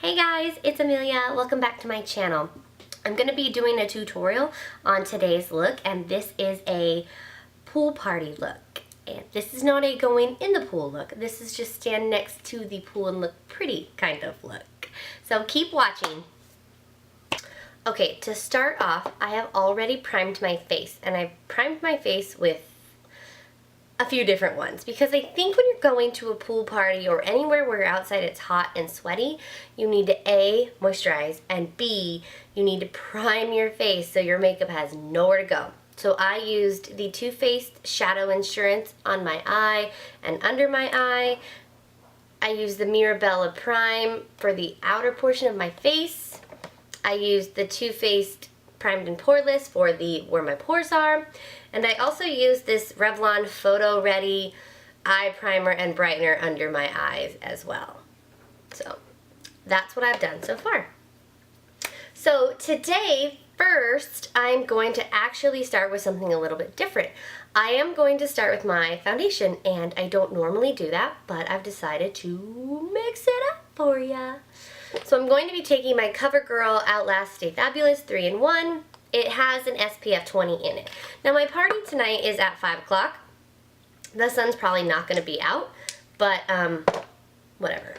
Hey guys, it's Amelia. Welcome back to my channel. I'm going to be doing a tutorial on today's look, and this is a pool party look. And this is not a going in the pool look. This is just stand next to the pool and look pretty kind of look. So keep watching. Okay, to start off, I have already primed my face, and I've primed my face with a few different ones because I think when you're going to a pool party or anywhere where you're outside it's hot and sweaty, you need to A, moisturize, and B, you need to prime your face so your makeup has nowhere to go. So I used the Too Faced Shadow Insurance on my eye and under my eye. I used the Mirabella Prime for the outer portion of my face. I used the Too Faced Primed and Poreless for the where my pores are. And I also used this Revlon Photo Ready eye primer and brightener under my eyes as well. So that's what I've done so far. So today, first, I'm going to actually start with something a little bit different. I am going to start with my foundation, and I don't normally do that, but I've decided to mix it up for ya. So I'm going to be taking my Covergirl Outlast Stay Fabulous 3-in-1. It has an SPF 20 in it. Now my party tonight is at 5 o'clock. The sun's probably not going to be out, but whatever.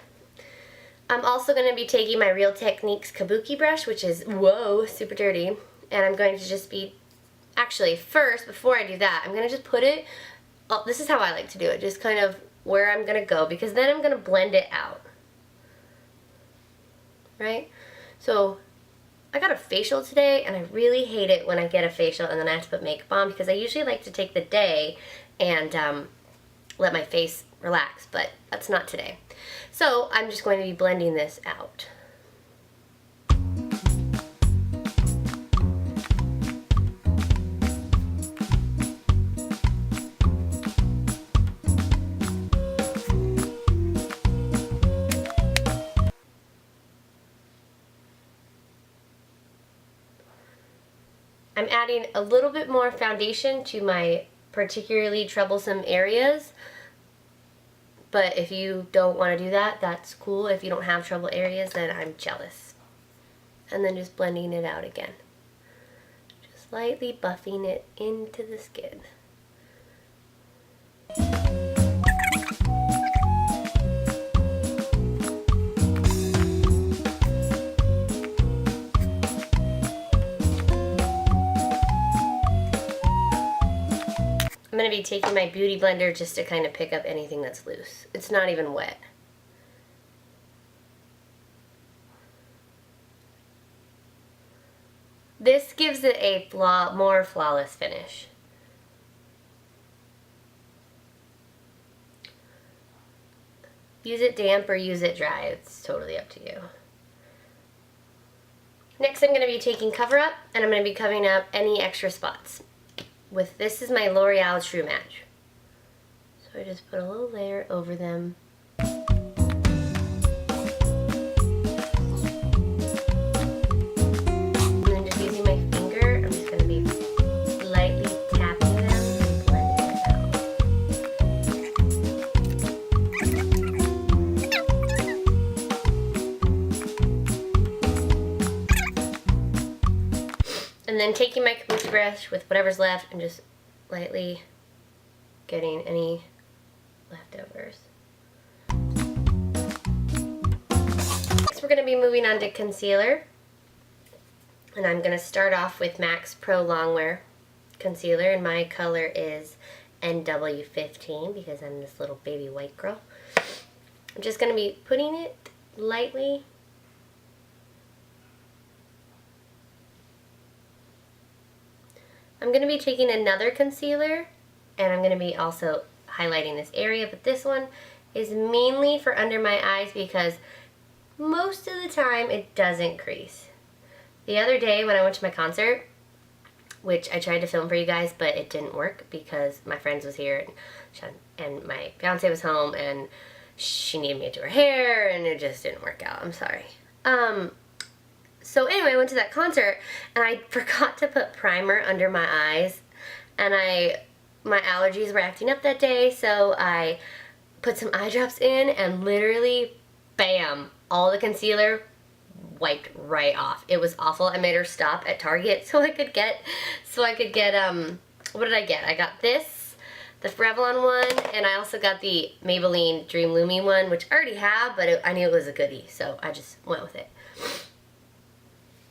I'm also going to be taking my Real Techniques Kabuki brush, which is, whoa, super dirty. And I'm going to just be, actually first, before I do that, I'm going to just put it, oh, this is how I like to do it, just kind of where I'm going to go, because then I'm going to blend it out. Right? So I got a facial today, and I really hate it when I get a facial and then I have to put makeup on, because I usually like to take the day and let my face relax, but that's not today. So I'm just going to be blending this out. I'm adding a little bit more foundation to my particularly troublesome areas, but if you don't want to do that, that's cool. If you don't have trouble areas, then I'm jealous. And then just blending it out again. Just lightly buffing it into the skin. I'm going to be taking my beauty blender just to kind of pick up anything that's loose. It's not even wet. This gives it a more flawless finish. Use it damp or use it dry. It's totally up to you. Next I'm going to be taking Cover Up, and I'm going to be covering up any extra spots. This is my L'Oreal True Match. So I just put a little layer over them. And then just using my finger, I'm just going to be lightly tapping them and blending it out. And then taking my kabuki brush with whatever's left and just lightly getting any leftovers. Next we're going to be moving on to concealer. And I'm going to start off with MAC's Pro Longwear concealer, and my color is NW15 because I'm this little baby white girl. I'm just going to be putting it lightly . I'm going to be taking another concealer, and I'm going to be also highlighting this area, but this one is mainly for under my eyes because most of the time it doesn't crease. The other day when I went to my concert, which I tried to film for you guys, but it didn't work because my friends was here and my fiance was home and she needed me to do her hair and it just didn't work out. I'm sorry. So anyway, I went to that concert and I forgot to put primer under my eyes, and my allergies were acting up that day, so I put some eye drops in and literally, bam, all the concealer wiped right off. It was awful. I made her stop at Target so I could get what did I get? I got this, the Revlon one, and I also got the Maybelline Dream Lumi one, which I already have, but I knew it was a goodie, so I just went with it.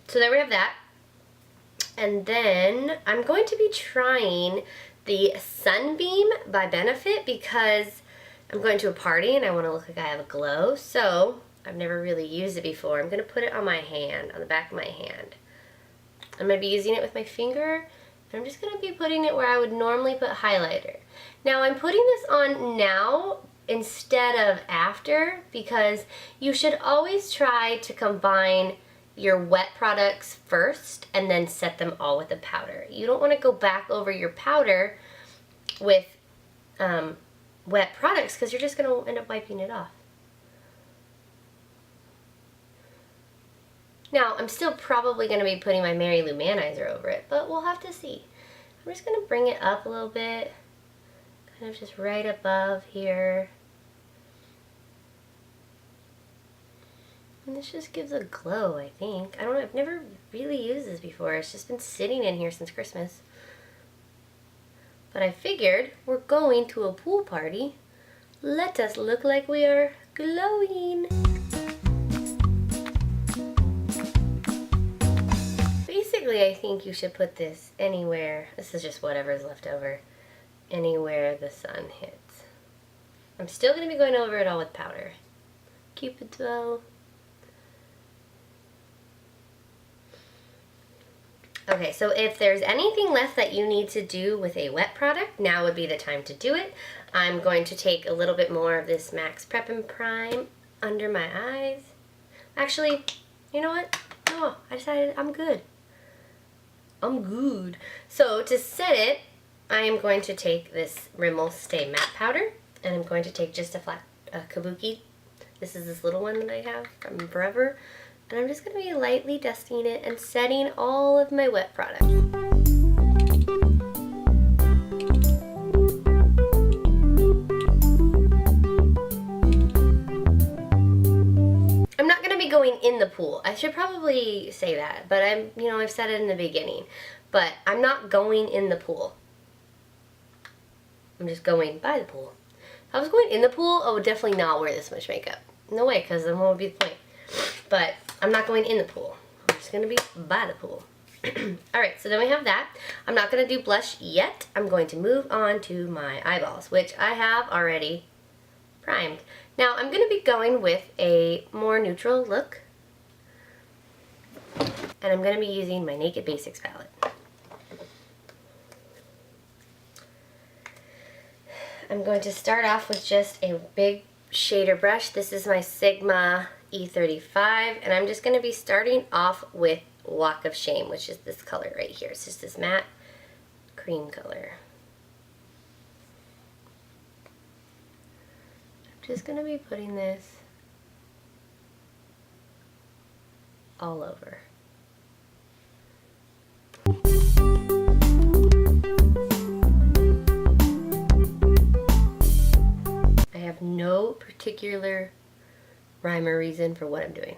So there we have that. And then I'm going to be trying the Sunbeam by Benefit because I'm going to a party and I want to look like I have a glow. So I've never really used it before. I'm going to put it on my hand, on the back of my hand. I'm going to be using it with my finger. And I'm just going to be putting it where I would normally put highlighter. Now I'm putting this on now instead of after because you should always try to combine your wet products first and then set them all with the powder. You don't want to go back over your powder with wet products because you're just going to end up wiping it off. Now, I'm still probably going to be putting my Mary Lou Manizer over it, but we'll have to see. I'm just going to bring it up a little bit, kind of just right above here. And this just gives a glow, I think. I don't know, I've never really used this before. It's just been sitting in here since Christmas. But I figured we're going to a pool party. Let us look like we are glowing. Basically, I think you should put this anywhere. This is just whatever's left over. Anywhere the sun hits. I'm still going to be going over it all with powder. Cupid's bow. Okay, so if there's anything left that you need to do with a wet product, now would be the time to do it. I'm going to take a little bit more of this MAC Prep and Prime under my eyes. Actually, you know what? No, I decided I'm good. I'm good. So to set it, I am going to take this Rimmel Stay Matte Powder, and I'm going to take just a flat kabuki. This is this little one that I have from Forever. And I'm just going to be lightly dusting it and setting all of my wet products. I'm not going to be going in the pool. I should probably say that, but I've said it in the beginning. But I'm not going in the pool. I'm just going by the pool. If I was going in the pool, I would definitely not wear this much makeup. No way, because then what would be the point? But I'm not going in the pool. I'm just going to be by the pool. Alright, so then we have that. I'm not going to do blush yet. I'm going to move on to my eyeballs, which I have already primed. Now, I'm going to be going with a more neutral look. And I'm going to be using my Naked Basics palette. I'm going to start off with just a big shader brush. This is my Sigma E35, and I'm just going to be starting off with Walk of Shame, which is this color right here. It's just this matte cream color. I'm just going to be putting this all over. I have no particular rhyme or reason for what I'm doing.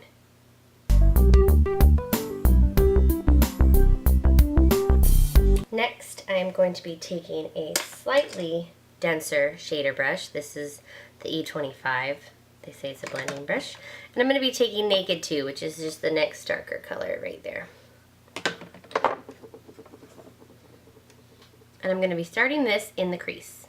Next, I am going to be taking a slightly denser shader brush. This is the E25. They say it's a blending brush. And I'm going to be taking Naked 2, which is just the next darker color right there. And I'm going to be starting this in the crease.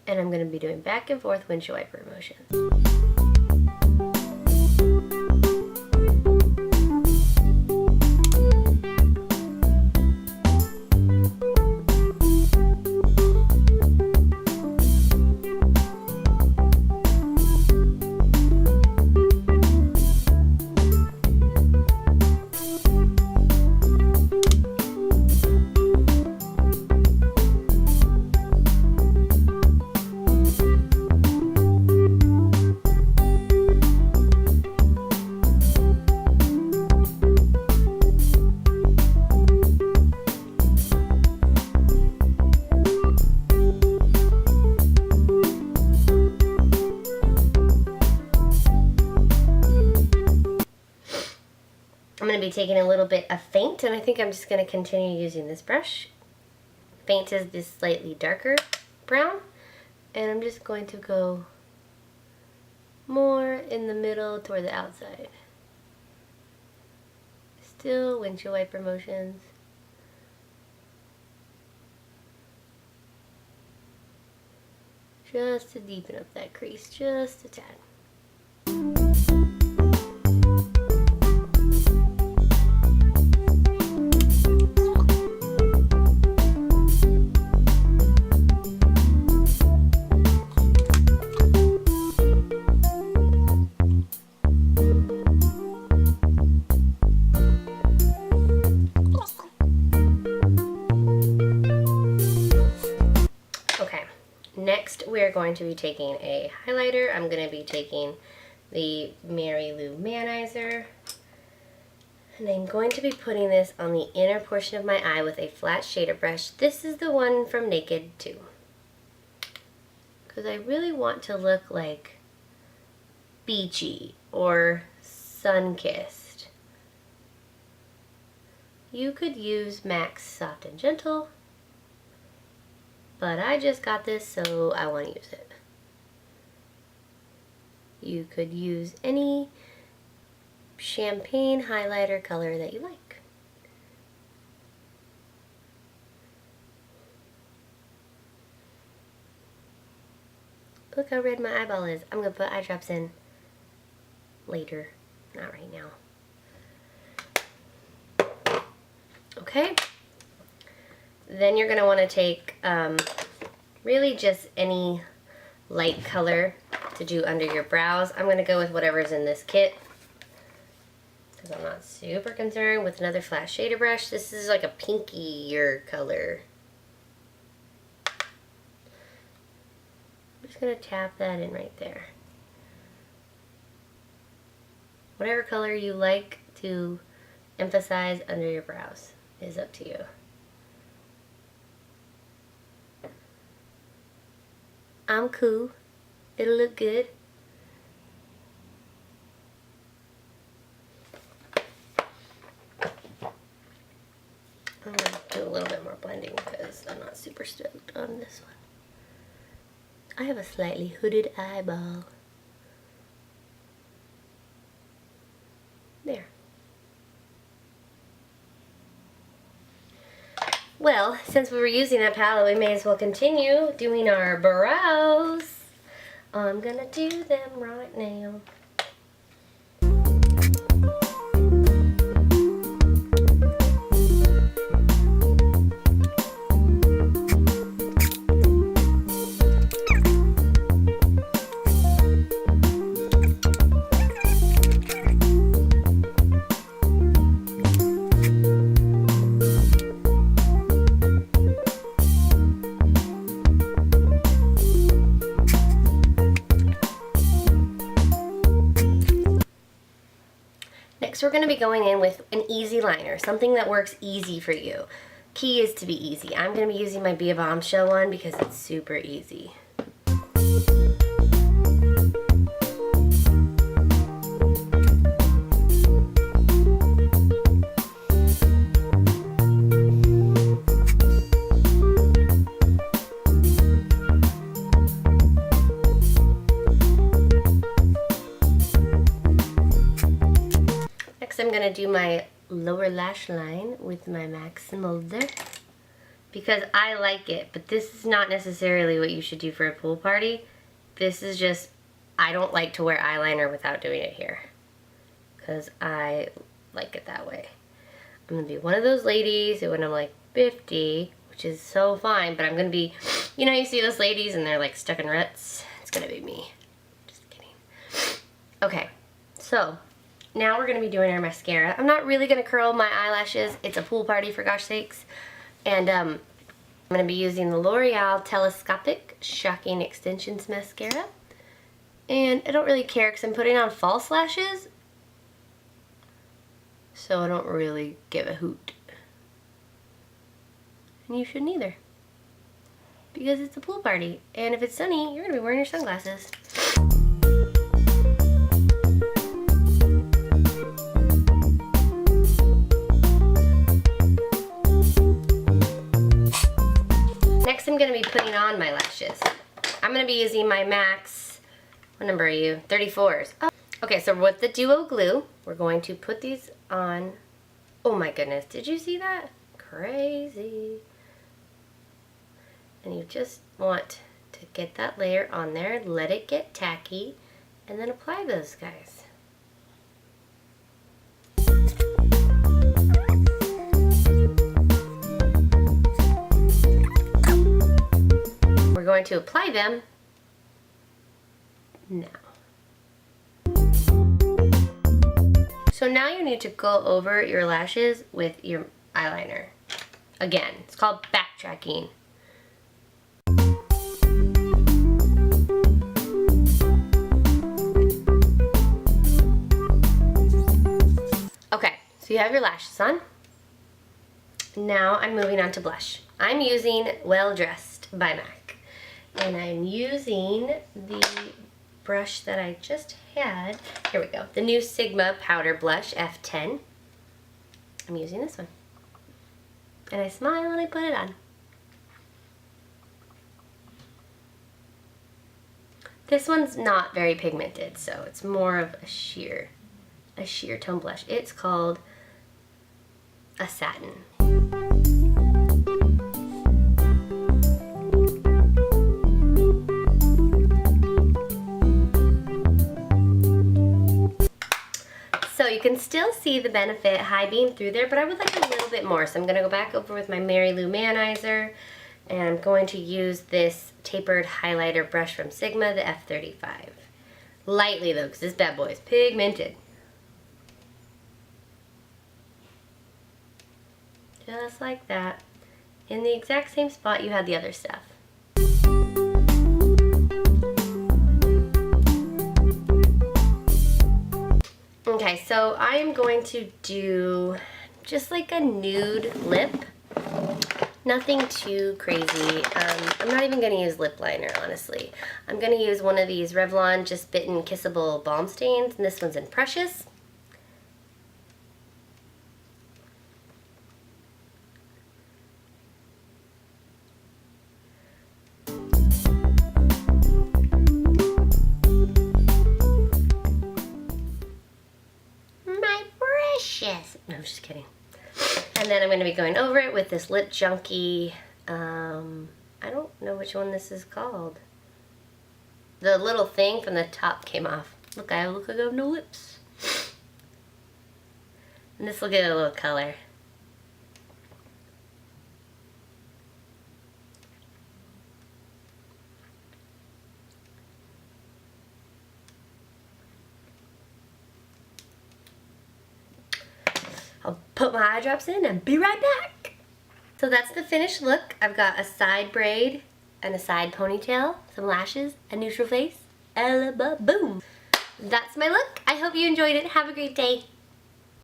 And I'm going to be doing back and forth windshield wiper motions. going to be taking a little bit of Faint, and I think I'm just going to continue using this brush. Faint is this slightly darker brown, and I'm just going to go more in the middle toward the outside. Still windshield wiper motions. Just to deepen up that crease, just a tad. Next, we're going to be taking a highlighter. I'm going to be taking the Mary Lou Manizer, and I'm going to be putting this on the inner portion of my eye with a flat shader brush. This is the one from Naked too, because I really want to look like beachy or sun-kissed. You could use MAC's Soft and Gentle, but I just got this, so I want to use it. You could use any champagne highlighter color that you like. Look how red my eyeball is. I'm going to put eye drops in later, not right now. Okay. Then you're going to want to take really just any light color to do under your brows. I'm going to go with whatever's in this kit because I'm not super concerned with another flat shader brush. This is like a pinkier color. I'm just going to tap that in right there. Whatever color you like to emphasize under your brows is up to you. I'm cool. It'll look good. I'm going to do a little bit more blending because I'm not super stoked on this one. I have a slightly hooded eyeball. There. Well, since we were using that palette, we may as well continue doing our brows. I'm gonna do them right now. Next, we're going to be going in with an easy liner, something that works easy for you. Key is to be easy. I'm going to be using my Be a Bombshell one because it's super easy. I'm going to do my lower lash line with my MAC Smolder because I like it, but this is not necessarily what you should do for a pool party. This is just, I don't like to wear eyeliner without doing it here because I like it that way. I'm going to be one of those ladies who when I'm like 50, which is so fine, but I'm going to be, you know, you see those ladies and they're like stuck in ruts. It's going to be me. Just kidding. Okay, so now we're going to be doing our mascara. I'm not really going to curl my eyelashes. It's a pool party for gosh sakes. And I'm going to be using the L'Oreal Telescopic Shocking Extensions Mascara. And I don't really care because I'm putting on false lashes. So I don't really give a hoot. And you shouldn't either. Because it's a pool party. And if it's sunny, you're going to be wearing your sunglasses. Next I'm going to be putting on my lashes. I'm going to be using my MAC's, what number are you? 34s. Oh. Okay, so with the Duo Glue, we're going to put these on. Oh my goodness, did you see that? Crazy. And you just want to get that layer on there, let it get tacky, and then apply those guys. We're going to apply them now. So now you need to go over your lashes with your eyeliner. Again, it's called backtracking. Okay, so you have your lashes on. Now I'm moving on to blush. I'm using Well Dressed by MAC. And I'm using the brush that I just had. Here we go. The new Sigma Powder Blush F10. I'm using this one. And I smile and I put it on. This one's not very pigmented, so it's more of a sheer tone blush. It's called a Satin. So you can still see the Benefit High Beam through there, but I would like a little bit more. So I'm going to go back over with my Mary Lou Manizer, and I'm going to use this tapered highlighter brush from Sigma, the F35. Lightly though, because this bad boy is pigmented. Just like that. In the exact same spot you had the other stuff. Okay, so I am going to do just like a nude lip. Nothing too crazy. I'm not even going to use lip liner, honestly. I'm going to use one of these Revlon Just Bitten Kissable Balm Stains, and this one's in Precious. No, I'm just kidding. And then I'm going to be going over it with this Lip Junkie, I don't know which one this is called. The little thing from the top came off. Look, I look like I have no lips. And this will get a little color. I'll put my eye drops in and be right back. So that's the finished look. I've got a side braid and a side ponytail, some lashes, a neutral face, boom. That's my look. I hope you enjoyed it. Have a great day.